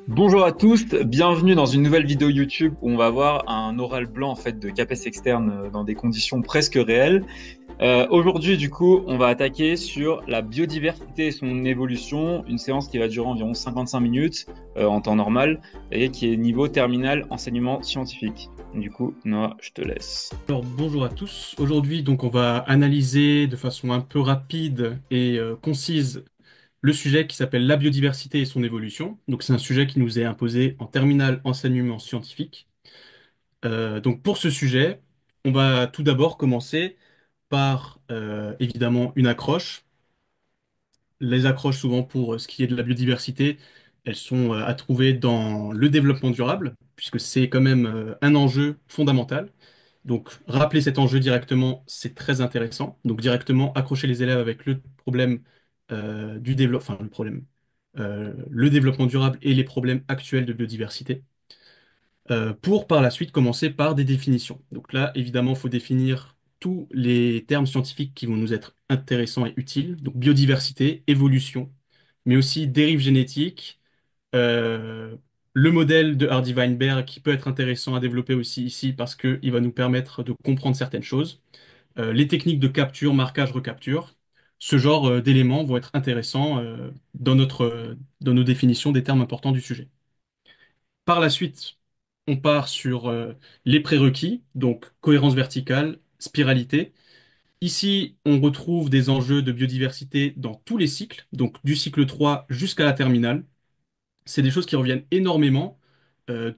Bonjour à tous, bienvenue dans une nouvelle vidéo YouTube où on va voir un oral blanc en fait de CAPES externe dans des conditions presque réelles. Aujourd'hui du coup on va attaquer sur la biodiversité et son évolution, une séance qui va durer environ 55 minutes en temps normal et qui est niveau terminal enseignement scientifique. Du coup Noah, je te laisse. Alors bonjour à tous. Aujourd'hui, donc, on va analyser de façon un peu rapide et concise le sujet qui s'appelle la biodiversité et son évolution. Donc c'est un sujet qui nous est imposé en terminale enseignement scientifique. Donc pour ce sujet, on va tout d'abord commencer par évidemment une accroche. Les accroches, souvent pour ce qui est de la biodiversité, elles sont à trouver dans le développement durable, puisque c'est quand même un enjeu fondamental. Donc, rappeler cet enjeu directement, c'est très intéressant. Donc, directement accrocher les élèves avec le problème du développement, enfin, le développement durable et les problèmes actuels de biodiversité, pour par la suite commencer par des définitions. Donc là, évidemment, il faut définir tous les termes scientifiques qui vont nous être intéressants et utiles. Donc, biodiversité, évolution, mais aussi dérive génétique, euh, le modèle de Hardy-Weinberg qui peut être intéressant à développer aussi ici parce qu'il va nous permettre de comprendre certaines choses. Les techniques de capture, marquage, recapture, ce genre d'éléments vont être intéressants dans nos définitions des termes importants du sujet. Par la suite, on part sur les prérequis, donc cohérence verticale, spiralité. Ici, on retrouve des enjeux de biodiversité dans tous les cycles, donc du cycle 3 jusqu'à la terminale. C'est des choses qui reviennent énormément,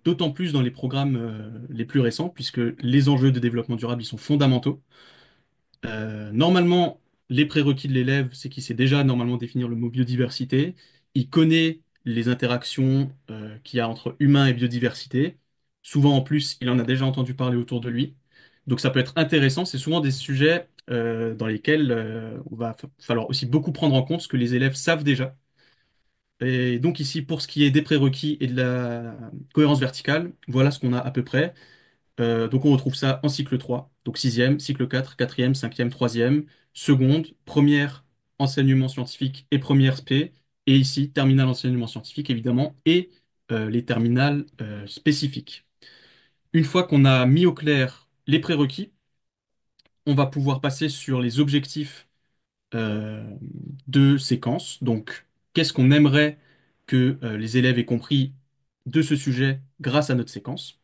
d'autant plus dans les programmes les plus récents, puisque les enjeux de développement durable, ils sont fondamentaux. Normalement, les prérequis de l'élève, c'est qu'il sait déjà normalement définir le mot biodiversité, il connaît les interactions qu'il y a entre humains et biodiversité. Souvent, en plus, il en a déjà entendu parler autour de lui. Donc ça peut être intéressant, c'est souvent des sujets dans lesquels on va falloir aussi beaucoup prendre en compte ce que les élèves savent déjà. Et donc ici, pour ce qui est des prérequis et de la cohérence verticale, voilà ce qu'on a à peu près. Donc on retrouve ça en cycle 3, donc sixième, cycle 4, quatrième, cinquième, troisième, seconde, première enseignement scientifique et première SP, et ici terminale enseignement scientifique évidemment, et les terminales spécifiques. Une fois qu'on a mis au clair les prérequis, on va pouvoir passer sur les objectifs euh, de séquence. Donc, qu'est-ce qu'on aimerait que les élèves aient compris de ce sujet grâce à notre séquence?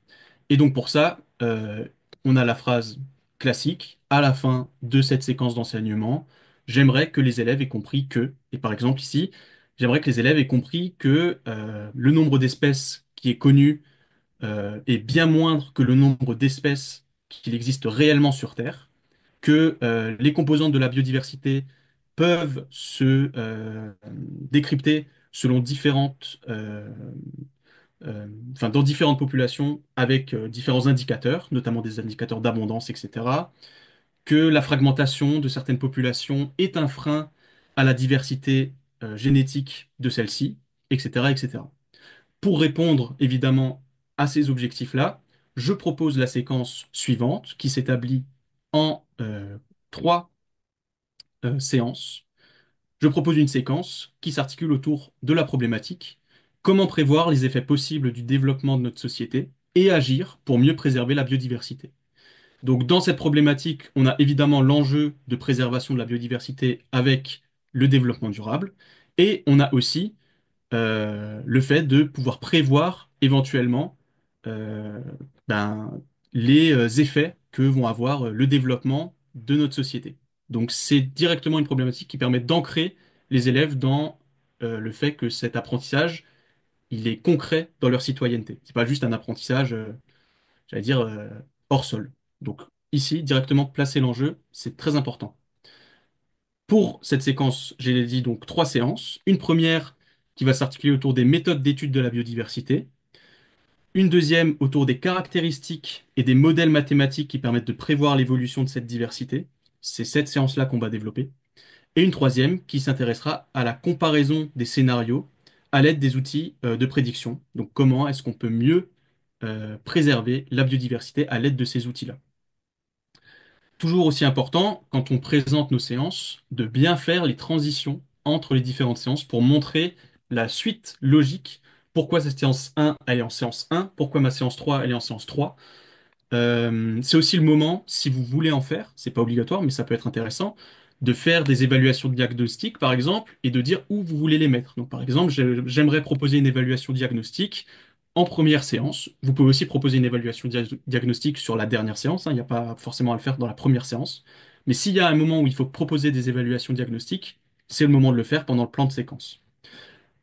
Et donc pour ça, on a la phrase classique à la fin de cette séquence d'enseignement. J'aimerais que les élèves aient compris que, et par exemple ici, j'aimerais que les élèves aient compris que le nombre d'espèces qui est connu est bien moindre que le nombre d'espèces qu'il existe réellement sur Terre, que les composantes de la biodiversité peuvent se décrypter selon dans différentes populations avec différents indicateurs, notamment des indicateurs d'abondance, etc. Que la fragmentation de certaines populations est un frein à la diversité génétique de celles-ci, etc., etc. Pour répondre évidemment à ces objectifs-là, je propose la séquence suivante qui s'établit en trois séances. Je propose une séquence qui s'articule autour de la problématique, comment prévoir les effets possibles du développement de notre société et agir pour mieux préserver la biodiversité. Donc dans cette problématique, on a évidemment l'enjeu de préservation de la biodiversité avec le développement durable et on a aussi le fait de pouvoir prévoir éventuellement euh, ben, les effets que vont avoir le développement de notre société. Donc c'est directement une problématique qui permet d'ancrer les élèves dans le fait que cet apprentissage, il est concret dans leur citoyenneté. C'est pas juste un apprentissage, j'allais dire, hors sol. Donc ici, directement placer l'enjeu, c'est très important. Pour cette séquence, j'ai dit donc trois séances. Une première qui va s'articuler autour des méthodes d'étude de la biodiversité. Une deuxième autour des caractéristiques et des modèles mathématiques qui permettent de prévoir l'évolution de cette diversité. C'est cette séance-là qu'on va développer. Et une troisième qui s'intéressera à la comparaison des scénarios à l'aide des outils de prédiction. Donc comment est-ce qu'on peut mieux préserver la biodiversité à l'aide de ces outils-là. Toujours aussi important, quand on présente nos séances, de bien faire les transitions entre les différentes séances pour montrer la suite logique pourquoi cette séance 1, elle est en séance 1, pourquoi ma séance 3, elle est en séance 3. C'est aussi le moment, si vous voulez en faire, c'est pas obligatoire, mais ça peut être intéressant, de faire des évaluations diagnostiques, par exemple, et de dire où vous voulez les mettre. Donc, par exemple, j'aimerais proposer une évaluation diagnostique en première séance. Vous pouvez aussi proposer une évaluation diagnostique sur la dernière séance, hein, il n'y a pas forcément à le faire dans la première séance. Mais s'il y a un moment où il faut proposer des évaluations diagnostiques, c'est le moment de le faire pendant le plan de séquence.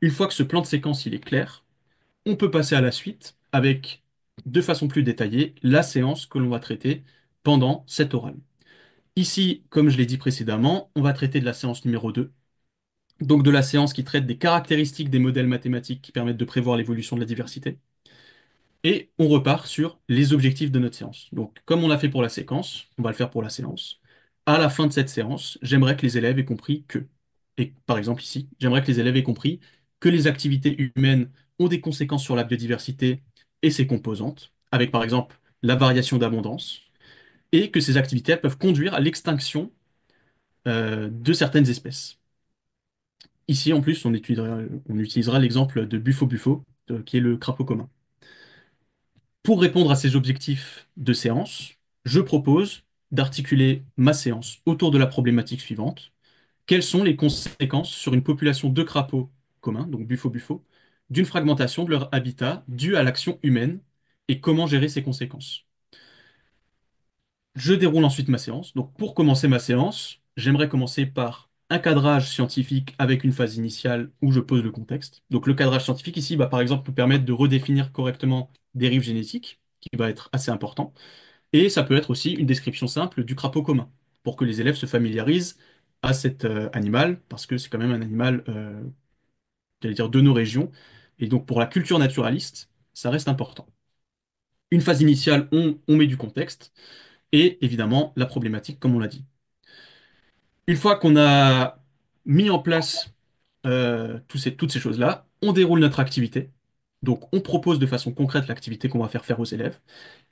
Une fois que ce plan de séquence il est clair, on peut passer à la suite avec, de façon plus détaillée, la séance que l'on va traiter pendant cette orale. Ici, comme je l'ai dit précédemment, on va traiter de la séance numéro 2, donc de la séance qui traite des caractéristiques des modèles mathématiques qui permettent de prévoir l'évolution de la diversité. Et on repart sur les objectifs de notre séance. Donc, comme on l'a fait pour la séquence, on va le faire pour la séance. À la fin de cette séance, j'aimerais que les élèves aient compris que, et par exemple ici, j'aimerais que les élèves aient compris que les activités humaines ont des conséquences sur la biodiversité et ses composantes, avec par exemple la variation d'abondance, et que ces activités elles peuvent conduire à l'extinction de certaines espèces. Ici, en plus, on utilisera l'exemple de Bufo-Bufo, qui est le crapaud commun. Pour répondre à ces objectifs de séance, je propose d'articuler ma séance autour de la problématique suivante. Quelles sont les conséquences sur une population de crapauds communs, donc buffo-buffo, d'une fragmentation de leur habitat due à l'action humaine et comment gérer ces conséquences? Je déroule ensuite ma séance. Donc pour commencer ma séance, j'aimerais commencer par un cadrage scientifique avec une phase initiale où je pose le contexte. Donc le cadrage scientifique ici va par exemple nous permettre de redéfinir correctement des dérives génétiques, qui va être assez important. Et ça peut être aussi une description simple du crapaud commun, pour que les élèves se familiarisent à cet animal, parce que c'est quand même un animal, j'allais dire, de nos régions. Et donc pour la culture naturaliste, ça reste important. Une phase initiale, on met du contexte, et évidemment la problématique, comme on l'a dit. Une fois qu'on a mis en place toutes ces choses-là, on déroule notre activité. Donc, on propose de façon concrète l'activité qu'on va faire aux élèves.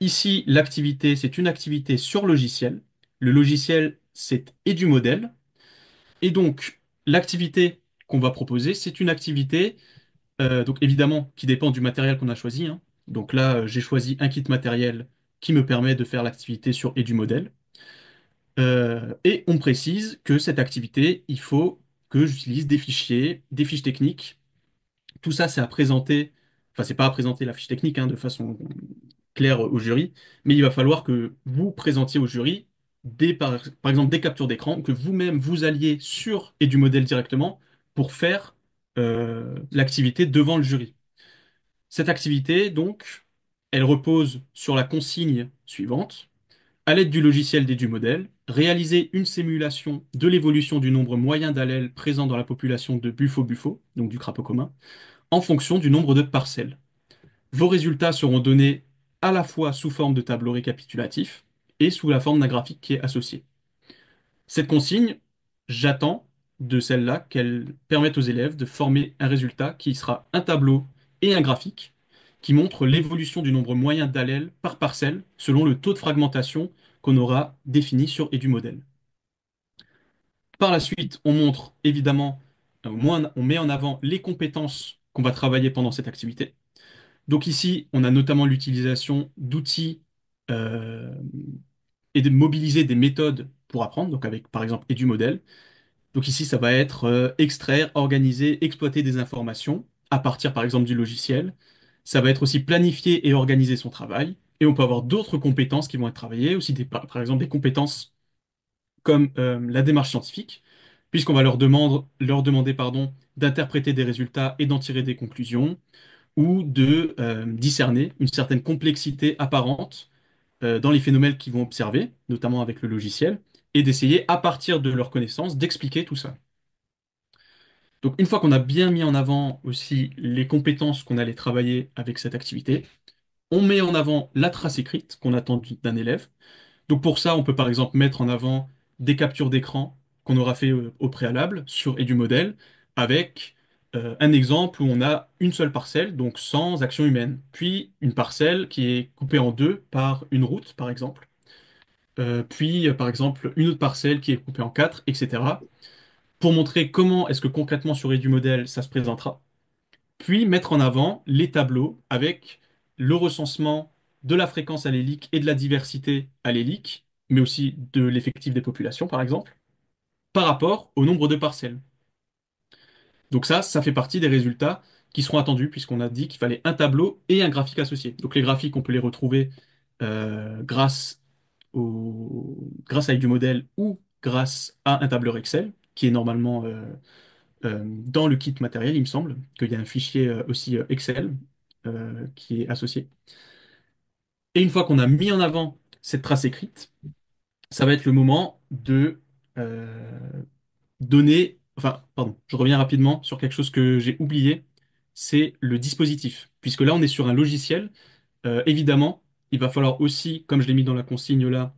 Ici, l'activité, c'est une activité sur logiciel. Le logiciel, c'est EduModel. Et donc, l'activité qu'on va proposer, c'est une activité, donc évidemment, qui dépend du matériel qu'on a choisi, hein. Donc là, j'ai choisi un kit matériel qui me permet de faire l'activité sur EduModel. Et on précise que cette activité, il faut que j'utilise des fichiers, des fiches techniques. Tout ça, c'est à présenter, enfin, c'est pas à présenter la fiche technique hein, de façon claire au jury, mais il va falloir que vous présentiez au jury par exemple des captures d'écran, que vous-même vous alliez sur et du modèle directement pour faire l'activité devant le jury. Cette activité, donc, elle repose sur la consigne suivante. À l'aide du logiciel d'EduModel, réaliser une simulation de l'évolution du nombre moyen d'allèles présents dans la population de Buffo-Buffo, donc du crapaud commun, en fonction du nombre de parcelles. Vos résultats seront donnés à la fois sous forme de tableau récapitulatif et sous la forme d'un graphique qui est associé. Cette consigne, j'attends de celle-là qu'elle permette aux élèves de former un résultat qui sera un tableau et un graphique qui montre l'évolution du nombre moyen d'allèles par parcelle selon le taux de fragmentation qu'on aura défini sur EduModel. Par la suite, on montre évidemment, au moins on met en avant les compétences qu'on va travailler pendant cette activité. Donc ici, on a notamment l'utilisation d'outils euh, et de mobiliser des méthodes pour apprendre, donc avec par exemple EduModel. Donc ici, ça va être extraire, organiser, exploiter des informations à partir par exemple du logiciel. Ça va être aussi planifier et organiser son travail. Et on peut avoir d'autres compétences qui vont être travaillées, aussi par exemple des compétences comme la démarche scientifique, puisqu'on va leur demander pardon, d'interpréter des résultats et d'en tirer des conclusions, ou de discerner une certaine complexité apparente dans les phénomènes qu'ils vont observer, notamment avec le logiciel, et d'essayer, à partir de leurs connaissances, d'expliquer tout ça. Donc, une fois qu'on a bien mis en avant aussi les compétences qu'on allait travailler avec cette activité, on met en avant la trace écrite qu'on attend d'un élève. Donc, pour ça, on peut par exemple mettre en avant des captures d'écran qu'on aura fait au préalable sur EduModel avec un exemple où on a une seule parcelle, donc sans action humaine, puis une parcelle qui est coupée en deux par une route, par exemple. Puis, par exemple, une autre parcelle qui est coupée en quatre, etc. Pour montrer comment est-ce que concrètement sur EduModel ça se présentera. puis mettre en avant les tableaux avec le recensement de la fréquence allélique et de la diversité allélique, mais aussi de l'effectif des populations, par exemple, par rapport au nombre de parcelles. Donc ça fait partie des résultats qui seront attendus, puisqu'on a dit qu'il fallait un tableau et un graphique associé. Donc les graphiques, on peut les retrouver grâce à l'aide du modèle ou grâce à un tableur Excel, qui est normalement dans le kit matériel, il me semble, qu'il y a un fichier aussi Excel qui est associé. Et une fois qu'on a mis en avant cette trace écrite, ça va être le moment de donner, enfin, pardon, je reviens rapidement sur quelque chose que j'ai oublié, c'est le dispositif. Puisque là, on est sur un logiciel, évidemment, il va falloir aussi, comme je l'ai mis dans la consigne là,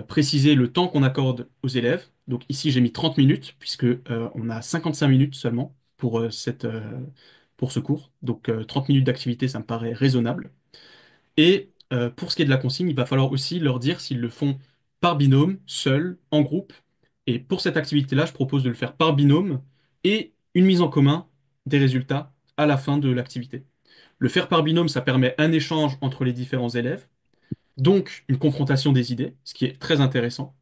préciser le temps qu'on accorde aux élèves. Donc ici, j'ai mis 30 minutes, puisque on a 55 minutes seulement pour ce cours. Donc 30 minutes d'activité, ça me paraît raisonnable. Et pour ce qui est de la consigne, il va falloir aussi leur dire s'ils le font par binôme, seul, en groupe. Et pour cette activité-là, je propose de le faire par binôme et une mise en commun des résultats à la fin de l'activité. Le faire par binôme, ça permet un échange entre les différents élèves, donc une confrontation des idées, ce qui est très intéressant.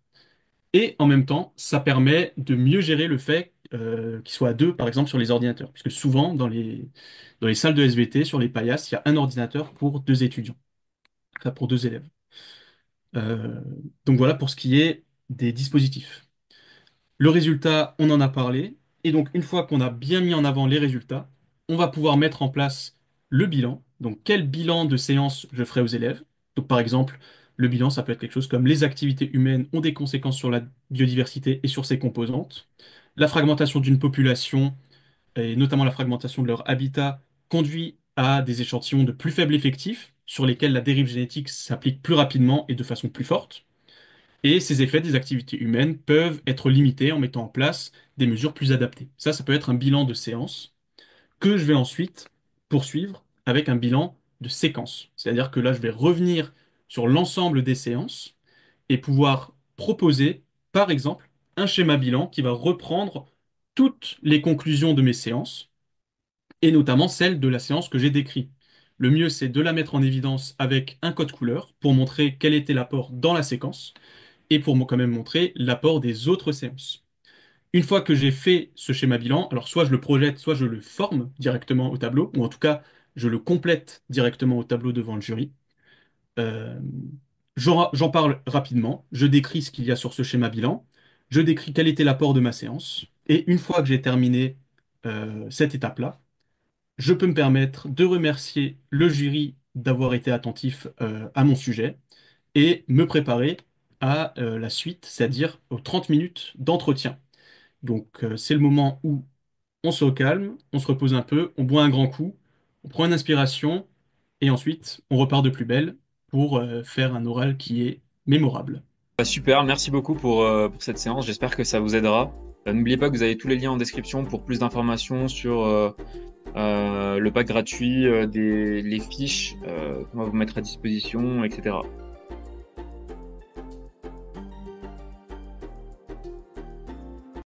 Et en même temps, ça permet de mieux gérer le fait qu'ils soient à deux, par exemple, sur les ordinateurs. Puisque souvent, dans les salles de SVT, sur les paillasses, il y a un ordinateur pour deux étudiants, enfin pour deux élèves. Euh, donc voilà pour ce qui est des dispositifs. Le résultat, on en a parlé. Et donc, une fois qu'on a bien mis en avant les résultats, on va pouvoir mettre en place le bilan. Donc, quel bilan de séance je ferai aux élèves? Donc, par exemple, le bilan, ça peut être quelque chose comme les activités humaines ont des conséquences sur la biodiversité et sur ses composantes. La fragmentation d'une population, et notamment la fragmentation de leur habitat, conduit à des échantillons de plus faible effectif, sur lesquels la dérive génétique s'applique plus rapidement et de façon plus forte. Et ces effets des activités humaines peuvent être limités en mettant en place des mesures plus adaptées. Ça peut être un bilan de séance que je vais ensuite poursuivre avec un bilan de séquence. C'est-à-dire que là, je vais revenir sur l'ensemble des séances et pouvoir proposer, par exemple, un schéma bilan qui va reprendre toutes les conclusions de mes séances et notamment celles de la séance que j'ai décrite. Le mieux, c'est de la mettre en évidence avec un code couleur pour montrer quel était l'apport dans la séquence et pour quand même montrer l'apport des autres séances. Une fois que j'ai fait ce schéma bilan, alors soit je le projette, soit je le forme directement au tableau, ou en tout cas, je le complète directement au tableau devant le jury. Euh, j'en parle rapidement, je décris ce qu'il y a sur ce schéma bilan, je décris quel était l'apport de ma séance, et une fois que j'ai terminé cette étape-là, je peux me permettre de remercier le jury d'avoir été attentif à mon sujet et me préparer à la suite, c'est-à-dire aux 30 minutes d'entretien. Donc c'est le moment où on se calme, on se repose un peu, on boit un grand coup, on prend une inspiration et ensuite on repart de plus belle pour faire un oral qui est mémorable. Bah, super, merci beaucoup pour cette séance. J'espère que ça vous aidera. N'oubliez pas que vous avez tous les liens en description pour plus d'informations sur le pack gratuit, les fiches qu'on va vous mettre à disposition, etc.